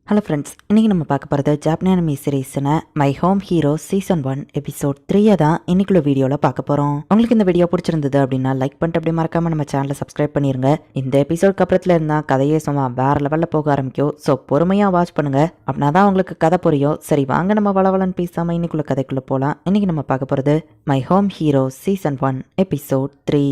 Hello friends, இன்றைக்கி நம்ம பார்க்க போகிறது ஜாப்பனி சீரீஸ்னு my home hero season 1 episode 3 தான் இன்னைக்குள்ள வீடியோவில் பார்க்க போகிறோம். உங்களுக்கு இந்த வீடியோ பிடிச்சிருந்தது அப்படின்னா லைக் பண்ணிட்டு அப்படியே மறக்காமல் நம்ம சேனலை சப்ஸ்கிரைப் பண்ணிடுங்க. இந்த எபிசோட் அப்புறத்துல இருந்தால் கதையே சும்மா வேறு லெவலில் போக ஆரம்பிக்கும். ஸோ பொறுமையாக வாட்ச் பண்ணுங்கள், அப்படின்னா தான் உங்களுக்கு கதை புரியும். சரி வாங்க நம்ம வளவலன்னு பேசாமல் இன்னைக்குள்ள கதைக்குள்ளே போகலாம். இன்றைக்கி நம்ம பார்க்க போகிறது my home hero season 1 episode 3.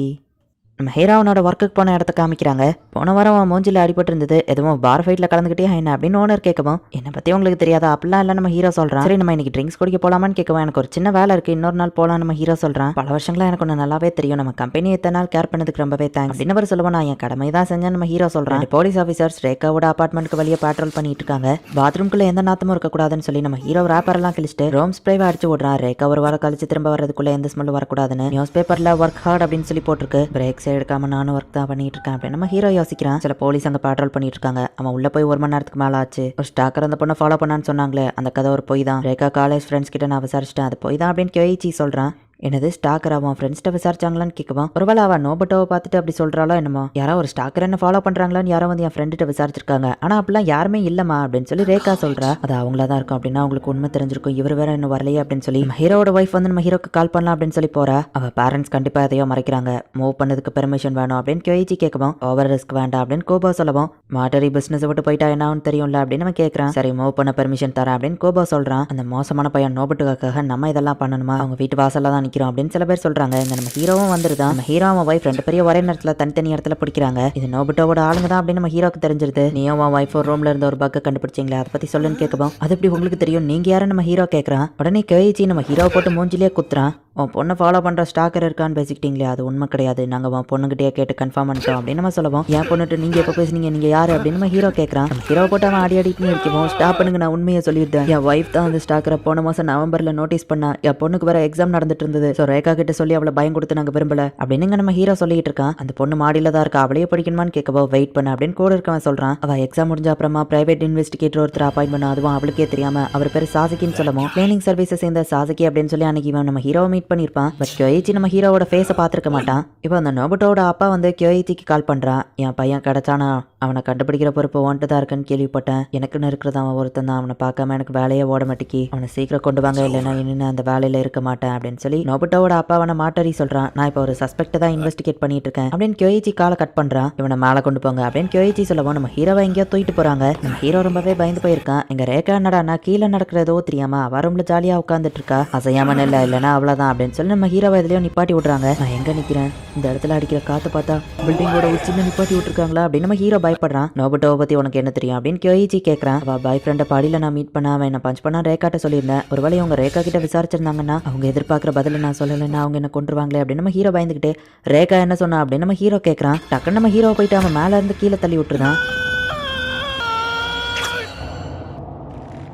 நம்ம ஹீரோவனோட ஒர்க்குக்கு போன இடத்த காமிக்கிறாங்க. போன வாரம் அவன் மூஞ்சில அடிபட்டு இருந்தது, எதுவும் பார் ஃபைட்ல கலந்துக்கிட்டே என்ன அப்படின்னு ஓனர் கேட்கவும், என்னை பத்தி உங்களுக்கு தெரியாதா அப்படிலாம் இல்லை நம்ம ஹீரோ சொல்றான். சரி நம்ம இன்னைக்கு ட்ரிங்க்ஸ் குடிக்க போலாமான்னு கேட்கவும், எனக்கு ஒரு சின்ன வேலை இருக்கு, இன்னொரு நாள் போலாம் நம்ம ஹீரோ சொல்றான். பல வருஷங்களா எனக்கு ஒன்று நல்லாவே தெரியும், நம்ம கம்பெனி எத்தனை நாள் கேர் பண்ணதுக்கு ரொம்பவே தேங்க்ஸ் அப்படின்னு அவர் சொல்லுவோம். நான் என் கடமை தான் செஞ்சேன் நம்ம ஹீரோ சொல்றான். போலீஸ் ஆஃபீஸர்ஸ் ரேகாவோட அபார்ட்மெண்ட்டுக்கு வெளியே பேட்ரோல் பண்ணிட்டு இருக்காங்க. பாத்ரூம்குள்ள எந்த நாத்தமும் இருக்கக்கூடாதுன்னு சொல்லி நம்ம ஹீரோ ரேப்பர் எல்லாம் கிழிச்சிட்டு ரோம் ஸ்ப்ரேவை அடிச்சு விடுறான். ரேகா ஒரு வாரம் கழிச்சு திரும்ப வரதுக்குள்ள எந்த ஸ்மெல் வரக்கூடாதுன்னு நியூஸ் பேப்பர்ல ஒர்க் ஹார்ட் அப்படின்னு சொல்லி போட்டிருக்கு. பிரேக்ஸ் எடுக்காம நானும் தான் பண்ணிட்டு இருக்கேன் அப்படின்னு நம்ம ஹீரோ யோசிக்கிறான். சில போலீஸ் அங்க பேட்ரோல் பண்ணிட்டு இருக்காங்க. அவன் உள்ள போய் 1 மணி நேரத்துக்கு மேல ஆச்சு. ஒரு ஸ்டாக்கர் அந்த பொண்ணை ஃபாலோ பண்ணான்னு சொன்னாங்களே, அந்த கதை ஒரு பொய் தான். ரேகா காலேஜ் ஃப்ரெண்ட்ஸ் கிட்ட நான் விசாரிச்சிட்டேன், அது பொய் தான் அப்படின்னு கேயிச்சி சொல்றான். என்னது ஸ்டாக்கர் அவன் ஃப்ரெண்ட்ஸ்ட்ட விசாரிச்சாங்களான்னு கேட்குவான். ஒருவேளை அவன் நோபட்டோவை பார்த்துட்டு அப்படி சொல்றாளோ என்னமோ, யாரோ ஒரு ஸ்டாக்கர் என்ன ஃபாலோ பண்றாங்களான்னு யாரோ வந்து என் ஃப்ரெண்ட்ட விசாரிச்சிருக்காங்க, ஆனா அப்படிலாம் யாருமே இல்லமா அப்படின்னு சொல்லி ரேகா சொல்றா. அது அவங்களா தான் இருக்கும் அப்படின்னா அவங்களுக்கு உண்மை தெரிஞ்சிருக்கும், இவர் வேற இன்னும் வரலையே அப்படின்னு சொல்லி ஹீரோட ஒய்ஃப் வந்து நம்ம ஹீரோக்கு கால் பண்ணலாம் அப்படின்னு சொல்லி போறா. அவ பேரண்ட்ஸ் கண்டிப்பா எதையோ மறைக்கிறாங்க, மூவ் பண்ணதுக்கு பெர்மிஷன் வேணும் அப்படின்னு கேயிச்சி கேட்கவும், ஓவர் ரிஸ்க் வேண்டாம் அப்படின்னு கோபா சொல்லவும், மாட்டரி பிசினஸ் விட்டு போயிட்டா என்ன தெரியும்ல அப்படின்னு அவன் கேட்கறான். சரி மூவ் பண்ண பெர்மிஷன் தரேன் அப்படின்னு கோபா சொல்றான். அந்த மோசமான பையன் நோபட்டுக்காக நம்ம இதெல்லாம் பண்ணணுமா, அவங்க வீட்டு வாசல்ல தான் நிக்கிறோம் அப்படின்னு சில பேர் சொல்றாங்க. இந்த நம்ம ஹீரோவும் வந்துருதான். நம்ம ஹீரோ அவன் வைஃப் 2 பேரும் ஒரே நேரத்துல தனித்தனி இடத்துல பிடிக்கிறாங்க. இது நோபட்டோவோட ஆளுங்க தான் அப்படின்னு நம்ம ஹீரோக்கு தெரிஞ்சிருது. நீயும் அவன் வைஃப் ஒரு ரூம்ல இருந்த ஒரு பக்க கண்டுபிடிச்சிங்களா, அதை பத்தி சொல்லுன்னு கேட்கவும், அது எப்படி உங்களுக்கு தெரியும், நீங்க யாரும் நம்ம ஹீரோ கேட்கறான். உடனே கேயிச்சி நம்ம ஹீரோ போட்டு மூஞ்சிலே குத்துறான். உன் பொண்ணை ஃபாலோ பண்ற ஸ்டாக்கர் இருக்கான்னு பேசிக்கிட்டீங்களே, அது உண்மை கிடையாது, நாங்க உன் பொண்ணுகிட்டே கேட்டு கன்ஃபார்ம் பண்ணிட்டோம் அப்படின்னு நம்ம சொல்லுவோம். என் பொண்ணுட்டு நீங்க எப்ப பேசுனீங்க, நீங்க யாரு அப்படின்னு நம்ம ஹீரோ கேட்கறான். நம்ம ஹீரோ போட்டு அவன் அடிக்கடி இருக்கவும், ஸ்டாப் பண்ணுங்க நான் உண்மையை சொல்லியிருந்தேன், என் வைஃப் தான் அந்த ஸ்டாக்கரை போன மாசம் நவம்பர்ல நோட்டீஸ் பண்ணா, என் பொண்ணுக்கு வேற எக்ஸாம் நடந்துட்டு இருந்தது, ஸோ ரேகா கிட்ட சொல்லி அவளை பயம் கொடுத்து நாங்க விரும்பல அப்படின்னு நம்ம ஹீரோ சொல்லிட்டு இருக்கான். அந்த பொண்ணு மாடியில தான் இருக்கா, அவளையே படிக்கணுமான்னு கேட்கவோ, வெயிட் பண்ண அப்படின்னு கூட இருக்கவன் சொல்றான். அவ எக்ஸாம் முடிஞ்ச அப்புறமா பிரைவேட் இன்வெஸ்டிகேட்டர் ஒருத்தர் அப்பாயிண்ட் பண்ண, அதுவும் அவளுக்கே தெரியாம, அவர் பேர் சாசகின்னு சொல்லவும், கிளீனிங் சர்வீஸை சேர்ந்த சாசகி அப்படின்னு சொல்லி அன்னைக்கு இவன் நம்ம ஹீரோவை மீட் பண்ணிருப்பான். பட் கியோயிச்சி நம்ம ஹீரோவோட ஃபேஸை பார்த்துருக்க மாட்டான். இப்போ அந்த நோபட்டோட அப்பா வந்து கியோயிச்சிக்கு கால் பண்றான். என் பையன் கிடைச்சானா, அவனை கண்டுபிடிக்கிற பொறுப்பு ஒன்ட்டு தான் இருக்குன்னு கேள்விப்பட்டேன், எனக்குன்னு இருக்கிறது அவன் ஒருத்தன் தான், அவனை பார்க்காம எனக்கு வேலையே ஓட மாட்டேக்கி, அவனை சீக்கிரம் கொண்டு வாங்க, இல்லைன்னா இன்னும் அந்த வேலையில இருக்க மாட்டேன் அப்படின்னு சொல்லி நோபட்டோட அப்பா அவனை மாட்டறி சொல்றான். நான் இப்போ ஒரு சஸ்பெக்ட் தான் இன்வெஸ்டிகேட் பண்ணிட்டு இருக்கேன் அப்படின்னு கியோயிச்சி காலை கட் பண்றான். இவனை மேலே கொண்டு போங்க அப்படின்னு கியோயிச்சி சொல்லவும், நம்ம ஹீரோவை எங்கேயோ தூக்கிட்டு போறாங்க. நம்ம ஹீரோ ரொம்பவே பயந்து போயிருக்கான். எங்க ரேகா என்னடா கீழே நடக்கிறதோ தெரியாம அவ ரூம்ல ஜாலியா உட்காந்துட்டு இருக்கா, அசையாம இல்ல இல்லைன்னா அவ்வளவுதான் அப்படின்னு சொல்லி நம்ம ஹீரோவை எதுலயோ நிப்பாட்டி விடுறாங்க. நான் எங்க நிக்கிறேன், இந்த இடத்துல அடிக்கிற காத்து பார்த்தா பில்டிங்கோட உச்சில நிப்பாட்டி விட்டுருக்காங்களா அப்படின்னு நம்ம ஹீரோ பயப்படுறான். நோபட்டோவை பத்தி உனக்கு என்ன தெரியும் அப்படின்னு கியோயிச்சி கேட்கறான். அவ பாய் ஃப்ரெண்ட பாடியில நான் மீட் பண்ண, அவன் என்ன பஞ்ச் பண்ணா ரேகாட்ட சொல்லியிருந்தேன், ஒருவேளை அவங்க ரேகா கிட்ட விசாரிச்சிருந்தாங்கன்னா அவங்க எதிர்பார்க்குற பதில நான் சொல்லலைன்னா அவங்க என்ன கொண்டுருவாங்களே அப்படின்னு நம்ம ஹீரோ பயந்துகிட்டே, ரேகா என்ன சொன்னா அப்படின்னு நம்ம ஹீரோ கேட்கறான். டக்குன்னு நம்ம ஹீரோ போயிட்டு அவன் மேல இருந்து கீழே தள்ளி விட்டுருதான்.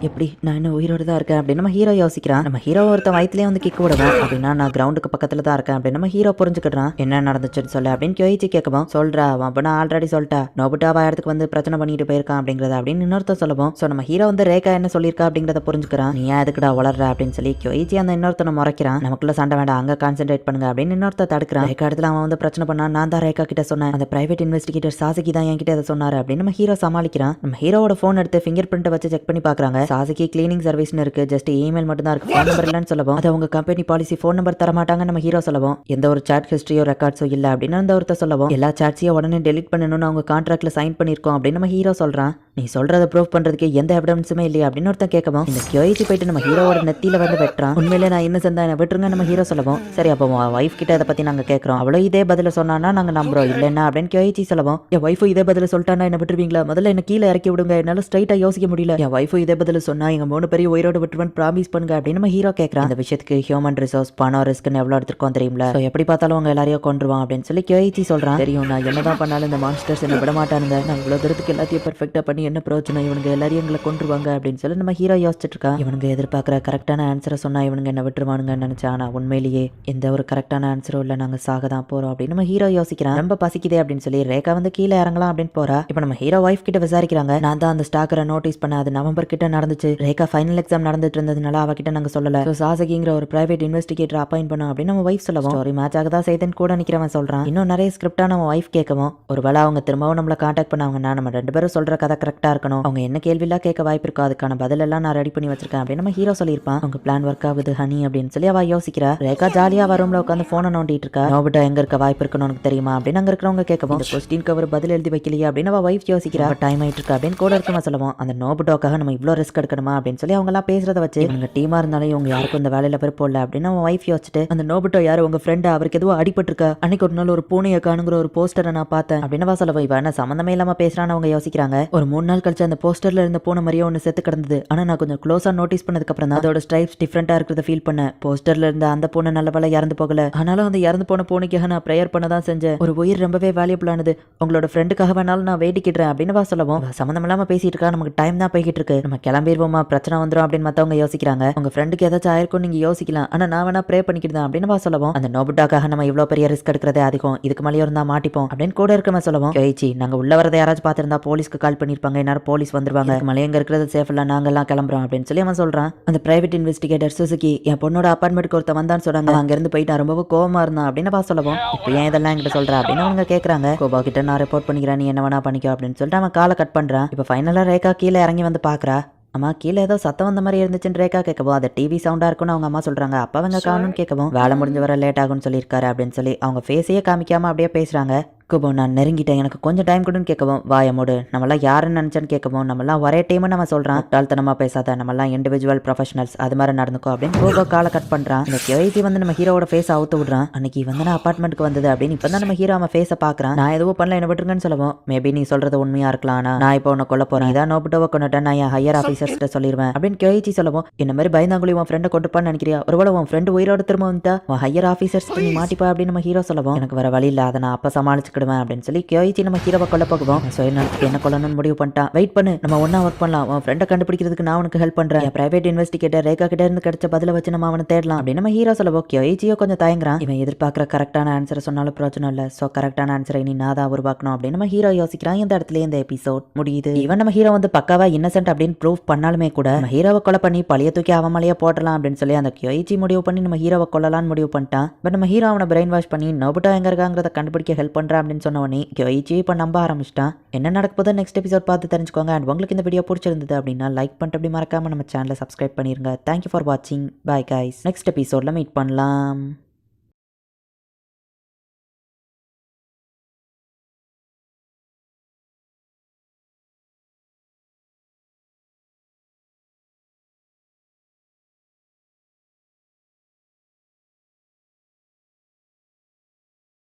எப்படி நான் இன்னும் உயிரோடு தான் இருக்கேன் அப்படின்னு நம்ம ஹீரோ யோசிக்கிறான். நம்ம ஹீரோ ஒருத்த வயிற்றுலேயே வந்து கிக் விடுவான். அப்படின்னா நான் கிரவுண்டுக்கு பக்கத்துல தான் இருக்கேன் அப்படின்னு நம்ம ஹீரோ புரிஞ்சுக்கிட்டான். என்ன நடந்துச்சுன்னு சொல்ல அப்படின்னு கியோயிச்சி கேட்கவும், சொல்றா அவன் அப்ப நான் ஆல்ரெடி சொல்லிட்டா, நோபட்டாவா இடத்துக்கு வந்து பிரச்சனை பண்ணிட்டு போயிருக்கான் அப்படிங்கிறத அப்படின்னு இன்னொருத்த சொல்லவும், ஸோ நம்ம ஹீரோ வந்து ரேகா என்ன சொல்லியிருக்கா அப்படிங்கிறத புரிஞ்சுக்கிறான். நீ ஏன் எதுக்குடா வளர்ற அப்படின்னு சொல்லி கியோயிச்சி அந்த இன்னொருத்தனை முறைக்கிறான். நமக்குள்ள சண்டை வேண்டாம், அங்க கான்சென்ட்ரேட் பண்ணுங்க அப்படின்னு இன்னொருத்த தடுக்கிறான். ரேகா இடத்துல அவன் வந்து பிரச்சனை பண்ணா, நான் தான் ரேகா கிட்ட சொன்னேன், அந்த பிரைவேட் இன்வெஸ்டிகேட்டர் சாசகி தான் என்கிட்ட அதை சொன்னாரு அப்படின்னு நம்ம ஹீரோ சமாளிக்கிறான். நம்ம ஹீரோவோட போன் எடுத்து ஃபிங்கர் பிரிண்ட் வச்சு செக் பண்ணி பாக்குறாங்க. சாசகி கிளீனிங் சர்வீஸ்னு இருக்கு, ஜஸ்ட் இமெயில் மட்டும் தான் இருக்கு, ஃபோன் நம்பர் இல்லைன்னு சொல்லவும், அது அவங்க கம்பெனி பாலிசி, ஃபோன் நம்பர் தர மாட்டாங்க நம்ம ஹீரோ சொல்லவும், எந்த ஒரு சாட் ஹிஸ்டரியோ ரெக்கார்ட்ஸோ இல்ல அப்படின்னு அந்த ஒருத்தர் சொல்லவும், எல்லா சாட்ஸையும் உடனே டெலிட் பண்ணணும்னு அவங்க கான்ட்ராக்ட்ல சைன் பண்ணிருக்கோம் அப்படின்னு நம்ம ஹீரோ சொல்றான். நீ சொல்றதை ப்ரூவ் பண்றதுக்கு எந்த எவிடன்ஸுமே இல்லையா அப்படின்னு ஒருத்தன் கேட்கவும், இந்த கியோயிச்சி போயிட்டு நம்ம ஹீரோவோட நெத்தியில வந்து வெட்டுறான். உண்மையிலே நான் என்ன செஞ்சா என்ன விட்டுருங்க நம்ம ஹீரோ சொல்லவும், சரி அப்போ வைஃப் கிட்ட அதை பத்தி நாங்க கேட்கறோம், அவ்வளோ இதே பதில சொன்னானா நாங்க நம்புறோம், இல்லைன்னா அப்படின்னு கியோயிச்சி சொல்லவும், என் வைஃபு இதே பதில சொல்லிட்டானா என்ன விட்டுருவீங்களா, முதல்ல என்ன கீழே இறக்கி விடுங்க, என்னால ஸ்ட்ரைட்டா யோசிக்க முடியல, என் வைஃபு இதே பதில சொன்னா எங்க 3 பேரையும் உயிரோடு விட்டுருவன் ப்ராமிஸ் பண்ணுங்க அப்படின்னு நம்ம ஹீரோ கேட்கறான். இந்த விஷயத்துக்கு ஹியூமன் ரிசோர்ஸ் பணம் ரிஸ்க்னு எவ்வளவு எடுத்துருக்கோம் தெரியுமில்ல, ஸோ எப்படி பார்த்தாலும் அவங்க எல்லாரையும் கொண்டுருவான் அப்படின்னு சொல்லி கியோயிச்சி சொல்றான். தெரியும் நான் என்னதான் பண்ணாலும் இந்த மான்ஸ்டர்ஸ் என்ன விட மாட்டானுங்க, நான் இவ்வளவு தூரத்துக்கு எல்லாத்தையும் பெர்ஃபெக்டா பண்ணி என்ன பிரயோஜனம், இவனுங்க எல்லாரையும் எங்களை கொண்டுருவாங்க அப்படின்னு சொல்லி நம்ம ஹீரோ யோசிச்சுட்டு இருக்கான். இவனுங்க எதிர்பார்க்குற கரெக்டான ஆன்சரை சொன்னா இவனுங்க என்ன விட்டுருவானுங்கன்னு நினைச்சா, ஆனா உண்மையிலேயே எந்த ஒரு கரெக்டான ஆன்சரும் இல்லை, நாங்க சாக தான் போறோம் அப்படின்னு நம்ம ஹீரோ யோசிக்கிறான். ரொம்ப பசிக்குதே அப்படின்னு சொல்லி ரேகா வந்து கீழே இறங்கலாம் அப்படின்னு போறா. இப்போ நம்ம ஹீரோ வைஃப் கிட்ட விசாரிக்கிறாங்க. நான் தான் அந்த ஸ்டாக்கரை நோட்டீஸ் பண்ண, அது நவம்பர் கிட்ட நடந்துச்சு. ரேகா ஃபைனல் எக்ஸாம் நடந்துட்டு இருந்ததுனால அவகிட்ட நாங்க சொல்லல. சோ சாசகிங்கிற ஒரு பிரைவேட் இன்வெஸ்டிகேட்டர் அப்பாயிண்ட் பண்ணோம் அப்படின்னு நம்ம வைஃப் சொல்லவும் ஸ்டோரி மேட்ச் ஆகதா செய்தன் கூட நிக்கிறவன் சொல்றான். இன்னும் நிறைய ஸ்கிரிப்டா நம்ம வைஃப் கேட்கவும் ஒருவேளை அவங்க திரும்பவும் நம்மள கான்டாக்ட் பண்ணாங்கன்னா நம்ம 2 பேரும் சொல்ற கதை கரெக்டா இருக்கணும். அவங்க என்ன கேள்விலாம் கேட்க வாய்ப்பு இருக்கோ அதுக்கான பதில் எல்லாம் நான் ரெடி பண்ணி வச்சிருக்கேன் அப்படின்னு நம்ம ஹீரோ சொல்லியிருப்பான். அவங்க பிளான் ஒர்க் ஆகுது ஹனி அப்படின்னு சொல்லி அவ யோசிக்கிறா. ரேகா ஜாலியா ரூம்ல உட்காந்து போனை நோண்டிட்டு இருக்கா. நோபுட்டோ எங்க இருக்க வாய்ப்பு இருக்குன்னு உனக்கு தெரியுமா அப்படின்னு அங்க இருக்கிறவங்க கேட்கவும் இந்த கொஸ்டினுக்கு அவர் பதில் எழுதி வைக்கலையா அப்படின்னு அவ வைஃப் யோசிக்கிறா. டைம் ஆயிட்டு இருக்கா அப்படின்னு கூட இருக்கமா சொல்லுவோம். அந்த நோபுட்டோக்காக நம்ம இவ்வளவு ரிஸ்க் எடுக்கணுமா அப்படின்னு சொல்லி அவங்க எல்லாம் பேசுறத வச்சு இவங்க டீமா இருந்தாலும் இவங்க யாருக்கும் இந்த வேலையில விருப்பம் இல்ல அப்படின்னு அவன் வைஃப் யோசிச்சுட்டு அந்த நோபுட்டோ யாரு உங்க ஃப்ரெண்ட் அவருக்கு எதுவும் அடிபட்டிருக்கா அன்னைக்கு ஒரு நாள் ஒரு பூனையை காணுங்கிற ஒரு போஸ்டரை நான் பார்த்தேன் அப்படின்னு சொல்லுவோம். இவ என்ன சம்பந்தமே இல்லாம பேசுறான்னு அவங்க யோசிக்கிறாங்க. ஒரு 3 நாள் கழிச்சு அந்த போஸ்டர்ல இருந்த பூனை மாதிரியே ஒன்னு செத்து கிடந்தது. ஆனா நான் கொஞ்சம் க்ளோஸா நோட்டீஸ் பண்ணதுக்கு அப்புறம் தான் அதோட ஸ்ட்ரைப்ஸ் டிஃபரெண்டா இருக்கிறத ஃபீல் பண்ணேன். போஸ்டர்ல இருந்த அந்த பூனை நல்ல வேலை இறந்து போகல. ஆனாலும் அந்த இறந்து போன பூனைக்காக நான் ப்ரேயர் பண்ண தான் செஞ்சேன். ஒரு உயிர் ரொம்பவே வேல்யூபிளானது. உங்களோட ஃப்ரெண்டுக்காக வேணாலும் நான் வேண்டிக்கிட்டேன் அப்படின்னு சொல்லவும் சம்பந்தம் இல்லாம பேசிட்டு இருக்கா. நமக்கு டைம் தான் போய்கிட்டு இருக்கு. நம்ம கிளம்பிடுவோமா பிரச்சனை வந்துடும் அப்படின்னு மத்தவங்க யோசிக்கிறாங்க. உங்க ஃப்ரெண்டுக்கு ஏதாச்சும் ஆயிருக்கும் நீங்க யோசிக்கலாம். ஆனா நான் வேணா ப்ரே பண்ணிக்கிட்டேன் அப்படின்னு சொல்லவும் அந்த நோபுட்டாக்காக நம்ம இவ்வளவு பெரிய ரிஸ்க் எடுக்கிறதே அதிகம். இதுக்கு மேலே இருந்தா மாட்டிப்போம் அப்படின்னு கூட இருக்கமா சொல்லவும் கேச்சி நாங்க உள்ள வரதை யாராச்சும் பார்த்திருந்தா போலீஸ்க்கு கால் பண்ணிருப்பாங்க. எல்லாரும் போலீஸ் வந்துருவாங்க. மலை எங்க இருக்கிறது சேஃப் இல்ல நாங்க எல்லாம் கிளம்புறோம் அப்படின்னு சொல்லி அவன் சொல்றான். அந்த பிரைவேட் இன்வெஸ்டிகேட்டர் சுசுகி என் பொண்ணோட அப்பார்ட்மெண்ட்க்கு ஒருத்த வந்தான்னு சொன்னாங்க. அங்க இருந்து போயிட்டு ரொம்ப கோவமா இருந்தான் அப்படின்னு சொல்லவும் இப்போ ஏன் இதெல்லாம் என்கிட்ட சொல்ற அப்படின்னு அவங்க கேட்கறாங்க. கோபா கிட்ட நான் ரிப்போர்ட் பண்ணிக்கிறேன் நீ என்ன வேணா பண்ணிக்கோ அப்படின்னு சொல்லிட்டு அவன் காலை கட் பண்றான். இப்போ ஃபைனலா ரேகா கீழே இறங்கி வந்து பாக்குறா. அம்மா கீழே ஏதோ சத்தம் வந்த மாதிரி இருந்துச்சுன்னு ரேகா கேட்கவும் அது டிவி சவுண்டா இருக்குன்னு அவங்க அம்மா சொல்றாங்க. அப்ப அவங்க காணும்னு கேட்கவும் வேலை முடிஞ்சு வர லேட் ஆகும்னு சொல்லியிருக்காரு அப்படின்னு சொல்லி அவங்க ஃபேஸையே காமிக்காம அப்படியே பேசுறாங்க. கோபம் நான் நெருங்கிட்டேன் எனக்கு கொஞ்சம் டைம் கொடுன்னு கேட்கவும் வாயமோடு நம்மளாம் யாருன்னு நினைச்சேன்னு கேட்கவும் நம்மளாம் ஒரே டீம்னு நம்ம சொல்றான். முட்டாள்தனமா பேசாத நம்மளாம் இண்டிவிஜுவல் ப்ரொஃபஷனல்ஸ் அது மாதிரி நடந்துக்கோ அப்படின்னு கோபம் காலை கட் பண்றான். இந்த கேசி வந்து நம்ம ஹீரோட ஃபேஸ் அவுத்து விடுறான். அன்னைக்கு வந்து நான் அப்பார்ட்மெண்ட்டுக்கு வந்தது அப்படின்னு இப்போ தான் நம்ம ஹீரோ அவன் ஃபேஸை பாக்குறான். நான் எதுவும் பண்ணல என்ன விட்டுருங்கன்னு சொல்லவும் மேபி நீ சொல்றது உண்மையா இருக்கலாம். நான் இப்போ உன்னை கொல்ல போறேன். இதான் நோபுட்டோவை கொண்டுட்டேன் நான் என் ஹையர் ஆஃபீஸர்ஸ் கிட்ட சொல்லிடுவேன் அப்படின்னு கேசி சொல்லவும் என்ன மாதிரி பயந்தாங்குழி உன் ஃப்ரெண்டை கொண்டுப்பான்னு நினைக்கிறியா? ஒருவேளை உன் ஃப்ரெண்டு உயிரோட திரும்ப வந்துட்டா உன் ஹையர் ஆஃபீஸர்ஸ் நீ மாட்டிப்பா அப்படின்னு நம்ம ஹீரோ சொல்லவும் எனக்கு வர வழி இல்லை அதை நான் அப்ப சமாளிச்சுக்கிடுவேன் அப்படின்னு சொல்லி கேச்சி நம்ம ஹீரோவை கொல்ல போகுவோம். சுயநலத்துக்கு என்ன கொல்லணும்னு முடிவு பண்ணிட்டான். வெயிட் பண்ணு நம்ம ஒன்னா ஒர்க் பண்ணலாம். உன் ஃப்ரெண்டை கண்டுபிடிக்கிறதுக்கு நான் உனக்கு ஹெல்ப் பண்றேன். பிரைவேட் இன்வெஸ்டிகேட்டர் ரேகா கிட்ட இருந்து கிடைச்ச பதில வச்சு நம்ம அவனை தேடலாம் அப்படின்னு நம்ம ஹீரோ சொல்லவும் கேச்சியோ கொஞ்சம் தயங்குறான். இவன் எதிர்பார்க்குற கரெக்டான ஆன்சரை சொன்னாலும் பிரச்சனை இல்லை. ஸோ கரெக்டான ஆன்சரை நீ நான் தான் உருவாக்கணும் அப்படின்னு நம்ம ஹீரோ யோசிக்கிறான். இந்த இடத்துல இந்த எபிசோட் முடியுது. இவன் நம்ம ஹீரோ வந்து பக்காவா இன்னசென்ட் அப்படின்னு ப்ரூவ் பண்ணாலுமே கூட நம்ம ஹீரோவை கொலை பண்ணி பழைய தூக்கி அவன் மலையை போடலாம் அப்படின்னு சொல்லி அந்த கேச்சி முடிவு பண்ணி நம்ம ஹீரோவை கொல்லலான்னு முடிவு பண்ணிட்டான். பட் நம்ம ஹீரோ அவனை பிரெயின் வாஷ் பண்ணி நோபுட்டோ எங்க இருக்காங்கிறத கண்டுபிடிக்க ஹெல்ப் பண்றான் அப்படின்னு சொன்னவனே கேச்சி இப்போ நம்ப ஆரம்பிச்சிட்டான். என்ன நடக்க போதோ நெக்ஸ்ட் எபிசோட் பார்த்து தெரிஞ்சுக்கோங்க. அண்ட் உங்களுக்கு இந்த வீடியோ பிடிச்சிருந்தது அப்படின்னா லைக் பண்ணிட்டு அப்படி மறக்காம நம்ம சேனலை சப்ஸ்கிரைப் பண்ணிருங்க. தேங்க்யூ ஃபார் வாட்சிங். Bye guys. நெக்ஸ்ட் எபிசோட்ல மீட் பண்ணலாம்.